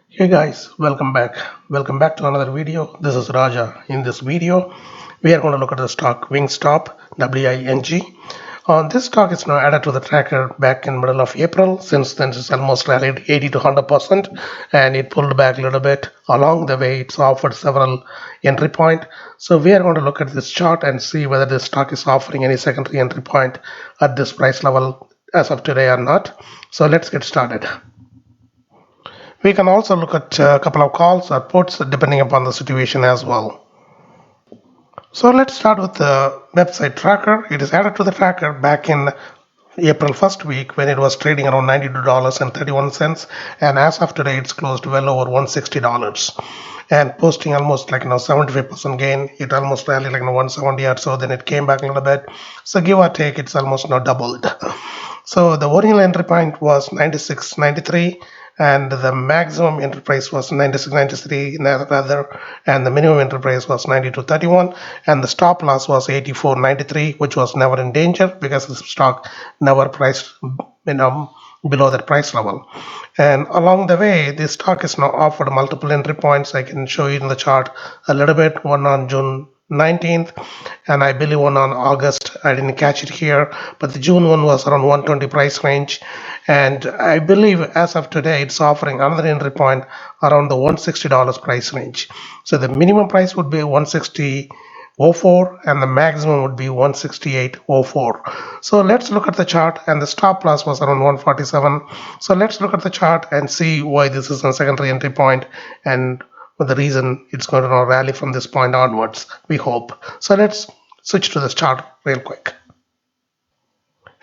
Hey guys, welcome back. Welcome back to another video. This is Raja. In this video, we are going to look at the stock WINGSTOP, WING. This stock is now added to the tracker back in middle of April. Since then, it's almost rallied 80 to 100%, and it pulled back a little bit. Along the way, it's offered several entry point. So we are going to look at this chart and see whether this stock is offering any secondary entry point at this price level as of today or not. So let's get started. We can also look at a couple of calls or puts depending upon the situation as well. So let's start with the website tracker. It is added to the tracker back in April 1st week when it was trading around $92.31, and as of today it's closed well over $160 and posting almost 75% gain. It almost rallied 170 or so, then it came back a little bit, so give or take it's almost doubled. So the original entry point was 96.93, and the maximum entry price was 96.93 rather, and the minimum entry price was 92.31, and the stop loss was 84.93, which was never in danger because the stock never priced below that price level. And along the way, this stock is now offered multiple entry points. I can show you in the chart a little bit. One on June 19th, and I believe one on August. I didn't catch it here, but the June one was around 120 price range, and I believe as of today it's offering another entry point around the $160 price range. So the minimum price would be 160.04 and the maximum would be 168.04. So let's look at the chart, and the stop loss was around 147. So let's look at the chart and see why this is a secondary entry point and the reason it's going to rally from this point onwards, we hope. So let's switch to this chart real quick.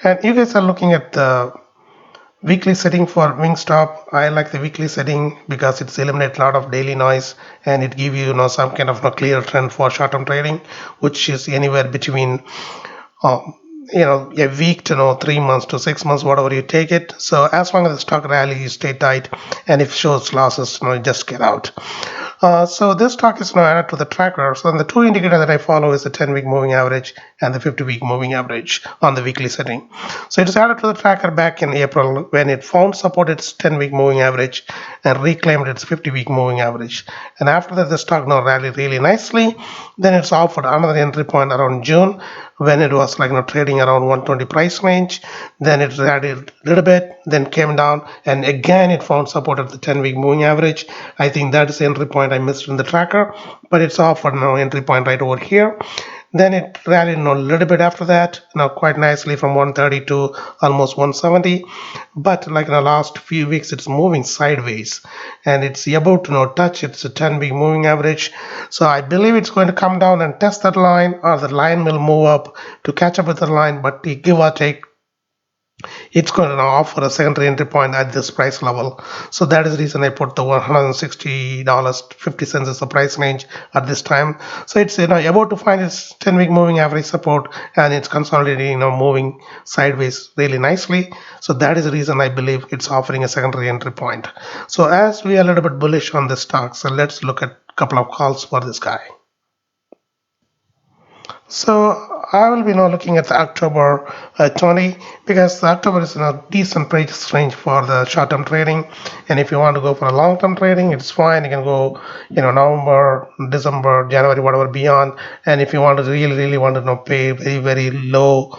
And you guys are looking at the weekly setting for WINGSTOP. I like the weekly setting because it's eliminate a lot of daily noise and it give some kind of clear trend for short-term trading, which is anywhere between um, a week to 3 months to 6 months, whatever you take it. So as long as the stock rally, you stay tight, and if it shows losses, just get out. So this stock is now added to the tracker. So the two indicators that I follow is the 10-week moving average and the 50-week moving average on the weekly setting. So it is added to the tracker back in April when it found support its 10-week moving average and reclaimed its 50-week moving average. And after that, the stock now rallied really nicely. Then it's offered another entry point around June when it was trading around 120 price range. Then it rallied a little bit, then came down, and again it found support at the 10-week moving average. I think that is the entry point I missed in the tracker, but it's offered now entry point right over here. Then it rallied a little bit after that, now quite nicely from 130 to almost 170. But like in the last few weeks, it's moving sideways, and it's about to touch its 10-week moving average. So I believe it's going to come down and test that line, or the line will move up to catch up with the line. But give or take, it's going to now offer a secondary entry point at this price level. So that is the reason I put the $160.50 as the price range at this time. So it's about to find its 10-week moving average support, and it's consolidating, moving sideways really nicely. So that is the reason I believe it's offering a secondary entry point. So as we are a little bit bullish on this stock, so let's look at a couple of calls for this guy. So I will be now looking at the October 20, because the October is a decent price range for the short-term trading. And if you want to go for a long-term trading, it's fine. You can go, November, December, January, whatever beyond. And if you want to really want to pay very, very low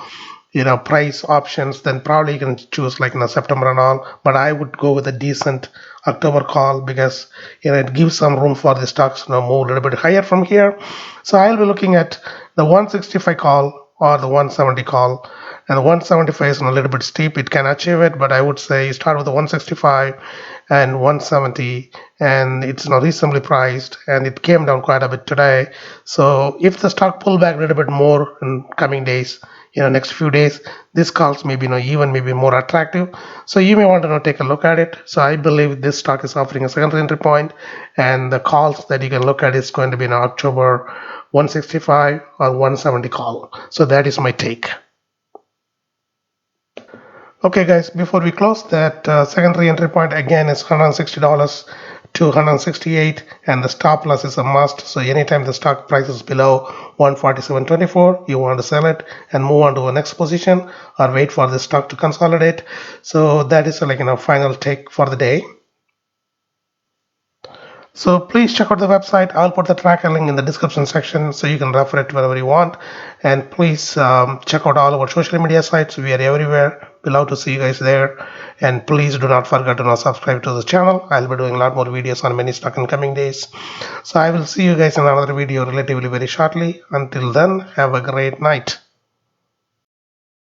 price options, then probably you can choose September and all. But I would go with a decent October call because it gives some room for the stocks to move a little bit higher from here. So I'll be looking at the 165 call or the 170 call. And the 175 is a little bit steep. It can achieve it, but I would say start with the 165 and 170, and it's reasonably priced, and it came down quite a bit today. So if the stock pull back a little bit more in coming days, next few days, this calls maybe even maybe more attractive. So you may want to take a look at it. So I believe this stock is offering a secondary entry point, and the calls that you can look at is going to be in October 165 or 170 call. So that is my take. Okay guys, before we close, that secondary entry point again is $160 to 168, and the stop loss is a must. So anytime the stock price is below 147.24, you want to sell it and move on to the next position, or wait for the stock to consolidate. So that is final take for the day. So please check out the website. I'll put the tracker link in the description section so you can refer it wherever you want. And please check out all of our social media sites. We are everywhere. We love to see you guys there. And please do not forget to now subscribe to the channel. I'll be doing a lot more videos on many stock in coming days. So I will see you guys in another video relatively very shortly. Until then, have a great night.